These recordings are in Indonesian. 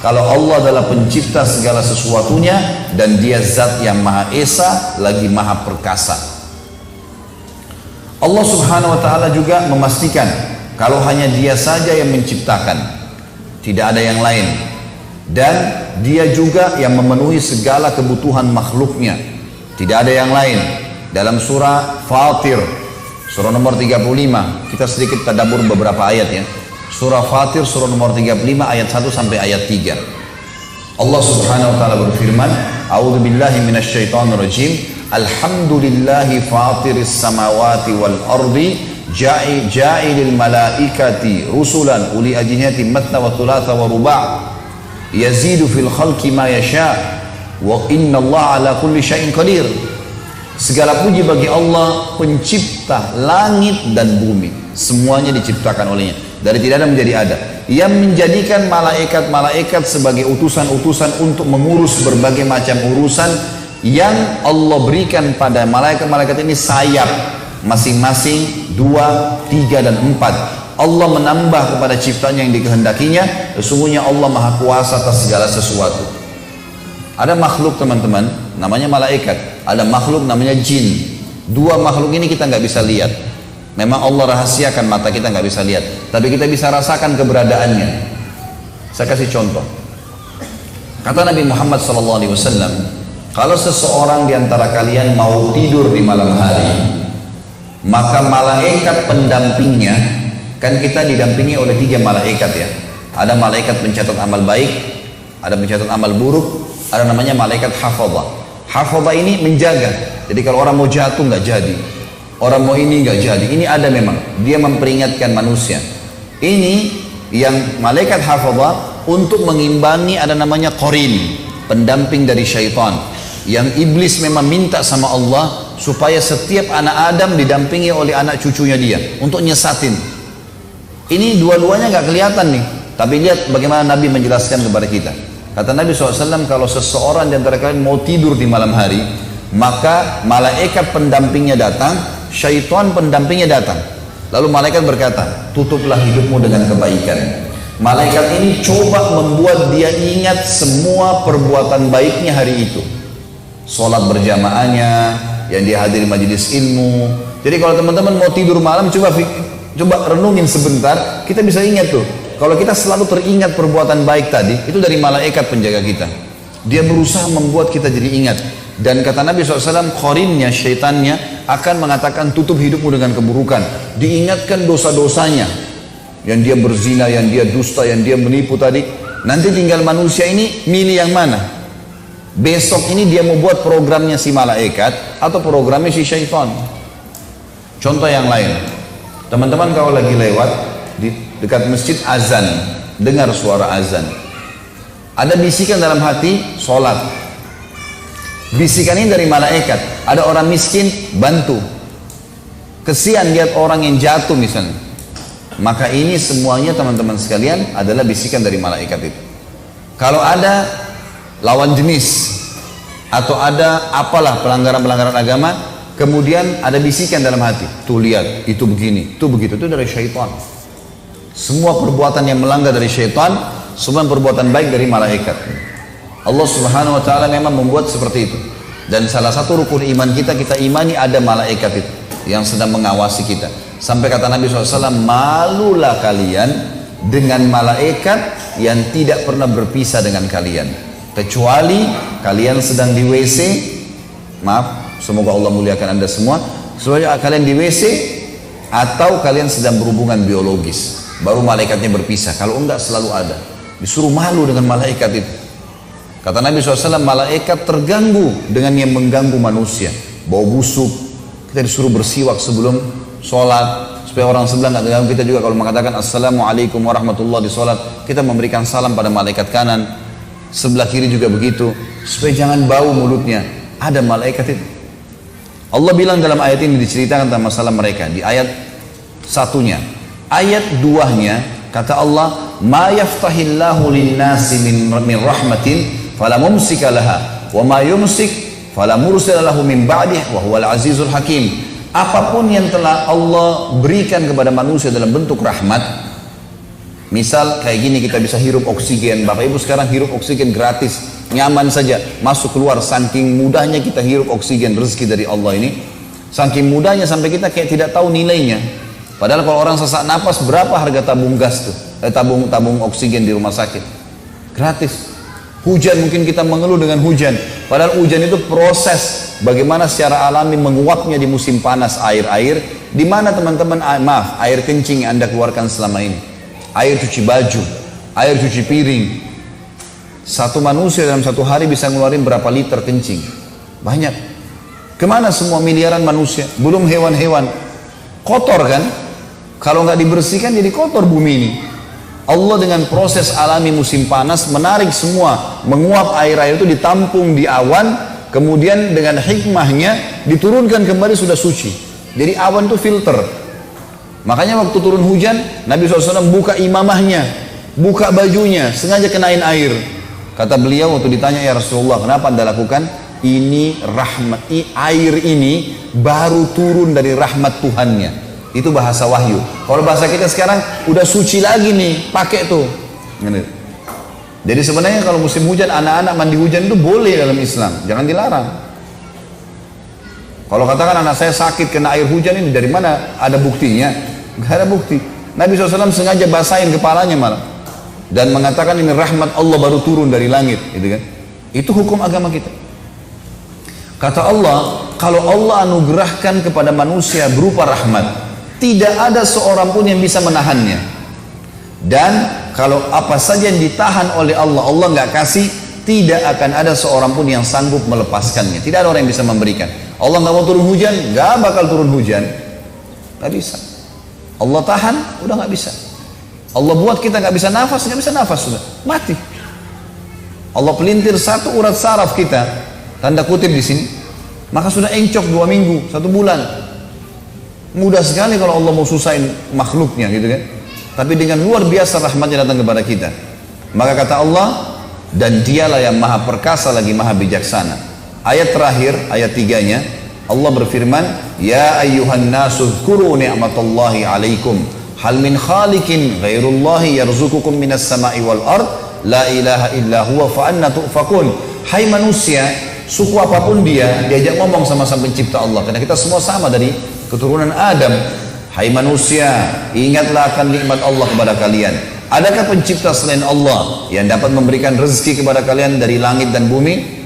kalau Allah adalah pencipta segala sesuatunya dan dia zat yang maha esa lagi maha perkasa. Allah subhanahu wa ta'ala juga memastikan kalau hanya dia saja yang menciptakan, tidak ada yang lain, dan dia juga yang memenuhi segala kebutuhan makhluknya, tidak ada yang lain. Dalam surah Fatir, surah nomor 35, kita sedikit tadabbur beberapa ayat ya. Surah Fatir surah nomor 35 ayat 1 sampai ayat 3. Allah subhanahu wa ta'ala berfirman, A'udzu billahi minasyaitonir rajim. Alhamdulillahi fatiris samawati wal ardi ja'ilil malaikati rusulan uli ajnihati matna wa thulatha wa ruba' yazidu fil khalqi ma yasha wa innallaha ala kulli syai'in qadir. Segala puji bagi Allah pencipta langit dan bumi, semuanya diciptakan olehnya dari tidak ada menjadi ada, yang menjadikan malaikat-malaikat sebagai utusan-utusan untuk mengurus berbagai macam urusan yang Allah berikan pada malaikat-malaikat ini sayap masing-masing 2, 3 dan 4. Allah menambah kepada ciptanya yang dikehendakinya. Sesungguhnya Allah maha kuasa atas segala sesuatu. Ada makhluk teman-teman namanya malaikat, ada makhluk namanya jin. Dua makhluk ini kita nggak bisa lihat. Memang Allah rahasiakan, mata kita nggak bisa lihat, tapi kita bisa rasakan keberadaannya. Saya kasih contoh. Kata Nabi Muhammad SAW, kalau seseorang di antara kalian mau tidur di malam hari, maka malaikat pendampingnya, kan kita didampingi oleh 3 malaikat ya. Ada malaikat pencatat amal baik, ada pencatat amal buruk, ada namanya malaikat hafadhah. Hafadhah ini menjaga. Jadi kalau orang mau jatuh nggak jadi, orang mau ini nggak jadi. Ini ada memang. Dia memperingatkan manusia. Ini yang malaikat hafadhah untuk mengimbangi, ada namanya qarin, pendamping dari syaitan. Yang iblis memang minta sama Allah supaya setiap anak Adam didampingi oleh anak cucunya dia untuk nyesatin. Ini dua-duanya nggak kelihatan nih, tapi lihat bagaimana Nabi menjelaskan kepada kita. Kata Nabi SAW, kalau seseorang di antara kalian mau tidur di malam hari, maka malaikat pendampingnya datang, syaitan pendampingnya datang. Lalu malaikat berkata, tutuplah hidupmu dengan kebaikan. Malaikat ini coba membuat dia ingat semua perbuatan baiknya hari itu. Sholat berjamaahnya, yang dia hadiri majelis ilmu. Jadi kalau teman-teman mau tidur malam, coba renungin sebentar, kita bisa ingat tuh. Kalau kita selalu teringat perbuatan baik tadi, itu dari malaikat penjaga kita. Dia berusaha membuat kita jadi ingat. Dan kata Nabi SAW, qarinnya, syaitannya akan mengatakan tutup hidupmu dengan keburukan. Diingatkan dosa-dosanya. Yang dia berzina, yang dia dusta, yang dia menipu tadi. Nanti tinggal manusia ini milih yang mana. Besok ini dia mau buat programnya si malaikat atau programnya si syaitan. Contoh yang lain. Teman-teman kalau lagi lewat di dekat masjid azan, dengar suara azan, ada bisikan dalam hati, sholat. Bisikan ini dari malaikat. Ada orang miskin, bantu. Kesian lihat orang yang jatuh misalnya. Maka ini semuanya teman-teman sekalian adalah bisikan dari malaikat itu. Kalau ada lawan jenis atau ada apalah pelanggaran-pelanggaran agama, kemudian ada bisikan dalam hati, tuh lihat, itu begini, itu begitu, itu dari syaitan. Semua perbuatan yang melanggar dari syaitan, semua perbuatan baik dari malaikat. Allah subhanahu wa ta'ala memang membuat seperti itu. Dan salah satu rukun iman kita imani ada malaikat itu yang sedang mengawasi kita. Sampai kata Nabi SAW, malulah kalian dengan malaikat yang tidak pernah berpisah dengan kalian, kecuali kalian sedang di WC. Maaf, semoga Allah muliakan anda semua. Supaya kalian di WC atau kalian sedang berhubungan biologis, baru malaikatnya berpisah. Kalau enggak selalu ada. Disuruh malu dengan malaikat itu. Kata Nabi SAW, malaikat terganggu dengan yang mengganggu manusia. Bau busuk, kita disuruh bersiwak sebelum sholat, supaya orang sebelah nggak terganggu. Kita juga kalau mengatakan Assalamualaikum warahmatullahi di sholat, kita memberikan salam pada malaikat kanan. Sebelah kiri juga begitu, supaya jangan bau mulutnya. Ada malaikat itu. Allah bilang dalam ayat ini diceritakan tentang masalah mereka. Di ayat satunya, ayat 2-nya kata Allah, ma yaftahillahu linnasi min rahmatin fala mumsika laha wa ma yumsik fala mursila lahu min ba'dih wa huwal azizul hakim. Apapun yang telah Allah berikan kepada manusia dalam bentuk rahmat, Misal kayak gini kita bisa hirup oksigen. Bapak Ibu sekarang hirup oksigen gratis, nyaman saja, masuk keluar. Saking mudahnya kita hirup oksigen, rezeki dari Allah ini. Saking mudahnya sampai kita kayak tidak tahu nilainya. Padahal kalau orang sesak napas, berapa harga tabung gas tuh? Tabung oksigen di rumah sakit? Gratis. Hujan mungkin kita mengeluh dengan hujan. Padahal hujan itu proses bagaimana secara alami menguapnya di musim panas air. Di mana teman-teman, air kencing yang Anda keluarkan selama ini. Air cuci baju, air cuci piring. Satu manusia dalam satu hari bisa ngeluarin berapa liter kencing? Banyak. Kemana semua miliaran manusia? Belum hewan-hewan. Kotor kan? Kalau nggak dibersihkan jadi kotor bumi ini. Allah dengan proses alami musim panas menarik semua, menguap air-air itu ditampung di awan, kemudian dengan hikmahnya diturunkan kembali sudah suci. Jadi awan itu filter. Makanya waktu turun hujan, Nabi SAW buka imamahnya, buka bajunya, sengaja kenain air. Kata beliau waktu ditanya, ya Rasulullah, kenapa Anda lakukan? Ini rahmat, air ini baru turun dari rahmat Tuhannya. Itu bahasa wahyu. Kalau bahasa kita sekarang udah suci lagi nih, pakai tuh. Jadi sebenarnya kalau musim hujan, anak-anak mandi hujan itu boleh dalam Islam, jangan dilarang. Kalau katakan anak saya sakit kena air hujan ini, dari mana ada buktinya? Gak ada bukti. Nabi SAW sengaja basahin kepalanya malah dan mengatakan ini rahmat Allah baru turun dari langit, gitu kan? Itu hukum agama kita. Kata Allah, kalau Allah anugerahkan kepada manusia berupa rahmat, tidak ada seorang pun yang bisa menahannya. Dan kalau apa saja yang ditahan oleh Allah, Allah nggak kasih, tidak akan ada seorang pun yang sanggup melepaskannya. Tidak ada orang yang bisa memberikan. Allah nggak mau turun hujan, nggak bakal turun hujan, nggak bisa. Allah tahan, udah nggak bisa. Allah buat kita nggak bisa nafas sudah mati. Allah pelintir satu urat saraf kita, tanda kutip di sini, maka sudah encok 2 minggu, 1 bulan. Mudah sekali kalau Allah mau susahin makhluknya, gitu kan? Tapi dengan luar biasa rahmatnya datang kepada kita. Maka kata Allah, dan dialah yang maha perkasa lagi maha bijaksana. Ayat terakhir, ayat 3-nya, Allah berfirman, ya ayyuhan nasu dzkuru ni'matallahi alaikum hal min khaliqin ghairullahi yarzuqukum minas sama'i wal ard la ilaha illa huwa fa anna tu'fakun. Hai manusia, suku apapun dia, diajak ngomong sama sang pencipta Allah, karena kita semua sama dari keturunan Adam. Hai manusia, ingatlah akan nikmat Allah kepada kalian. Adakah pencipta selain Allah yang dapat memberikan rezeki kepada kalian dari langit dan bumi?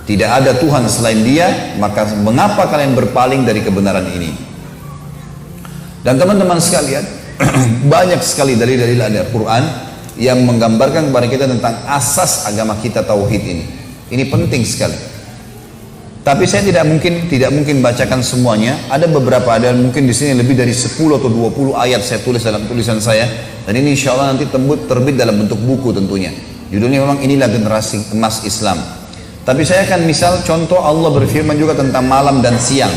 Tidak ada Tuhan selain Dia, maka mengapa kalian berpaling dari kebenaran ini? Dan teman-teman sekalian, banyak sekali dalil-dalil dari Al-Quran yang menggambarkan kepada kita tentang asas agama kita, tauhid ini. Ini penting sekali. Tapi saya tidak mungkin bacakan semuanya. Ada beberapa, ada mungkin di sini lebih dari 10 atau 20 ayat saya tulis dalam tulisan saya. Dan ini insya Allah nanti terbit dalam bentuk buku tentunya. Judulnya memang inilah generasi emas Islam. Tapi saya akan misal contoh Allah berfirman juga tentang malam dan siang.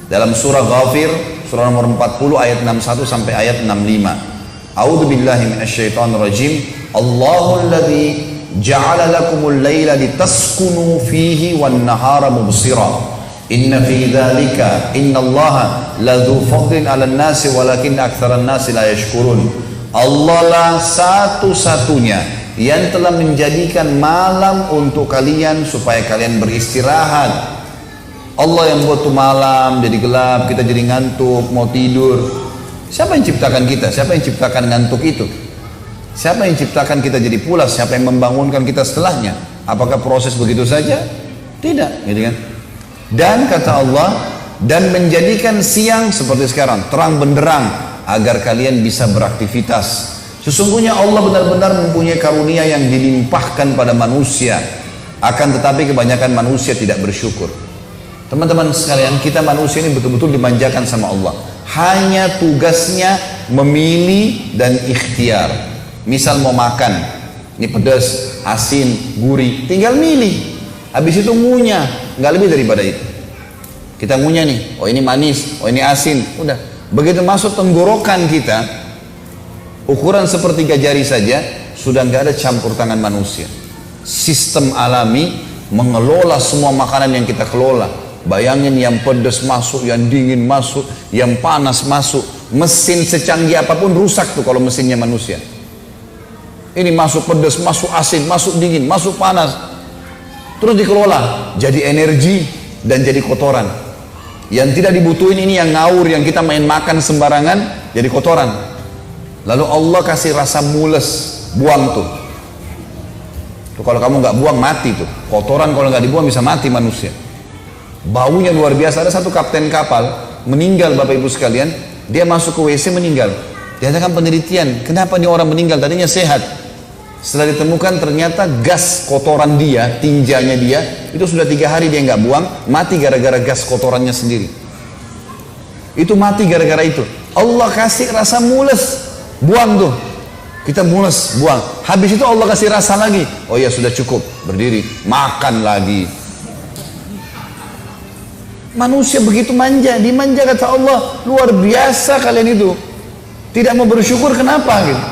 Dalam surah Ghafir, surah nomor 40 ayat 61 sampai ayat 65. A'udzu billahi minasyaitonir rajim. Allahul ladzi ja'ala lakumul laila litaskunu fihi wan nahara mubsira. Inna fi dzalika innallaha ladzu fadlin 'alan nasi walakin aktsaran nasi la yashkurun. Allah lah satu-satunya yang telah menjadikan malam untuk kalian supaya kalian beristirahat. Allah yang buat tuh malam jadi gelap, kita jadi ngantuk, mau tidur. Siapa yang ciptakan kita? Siapa yang ciptakan ngantuk itu? Siapa yang ciptakan kita jadi pulas? Siapa yang membangunkan kita setelahnya? Apakah proses begitu saja? Tidak, gitu kan? Dan kata Allah, dan menjadikan siang seperti sekarang, terang benderang, agar kalian bisa beraktivitas. Sesungguhnya Allah benar-benar mempunyai karunia yang dilimpahkan pada manusia. Akan tetapi kebanyakan manusia tidak bersyukur. Teman-teman sekalian, kita manusia ini betul-betul dimanjakan sama Allah. Hanya tugasnya memilih dan ikhtiar. Misal mau makan, ini pedas, asin, gurih, tinggal milih. Habis itu ngunyah, nggak lebih daripada itu. Kita ngunyah nih, oh ini manis, oh ini asin, udah. Begitu masuk tenggorokan kita, ukuran sepertiga jari saja, sudah nggak ada campur tangan manusia. Sistem alami mengelola semua makanan yang kita kelola. Bayangin yang pedas masuk, yang dingin masuk, yang panas masuk. Mesin secanggih apapun rusak tuh kalau mesinnya manusia. Ini masuk pedas, masuk asin, masuk dingin, masuk panas. Terus dikelola jadi energi dan jadi kotoran. Yang tidak dibutuhin ini yang ngawur, yang kita main makan sembarangan jadi kotoran. Lalu Allah kasih rasa mules, buang tuh. Tuh kalau kamu nggak buang mati tuh. Kotoran kalau nggak dibuang bisa mati manusia. Baunya luar biasa. Ada satu kapten kapal meninggal, Bapak Ibu sekalian. Dia masuk ke WC meninggal. Diadakan penelitian, kenapa nih orang meninggal? Tadinya sehat. Setelah ditemukan ternyata gas kotoran dia, tinjanya dia, itu sudah 3 hari dia nggak buang, mati gara-gara gas kotorannya sendiri. Itu mati gara-gara itu. Allah kasih rasa mules, buang tuh. Kita mules, buang. Habis itu Allah kasih rasa lagi. Oh ya sudah cukup, berdiri, makan lagi. Manusia begitu manja, dimanja kata Allah, luar biasa kalian itu. Tidak mau bersyukur, kenapa gitu?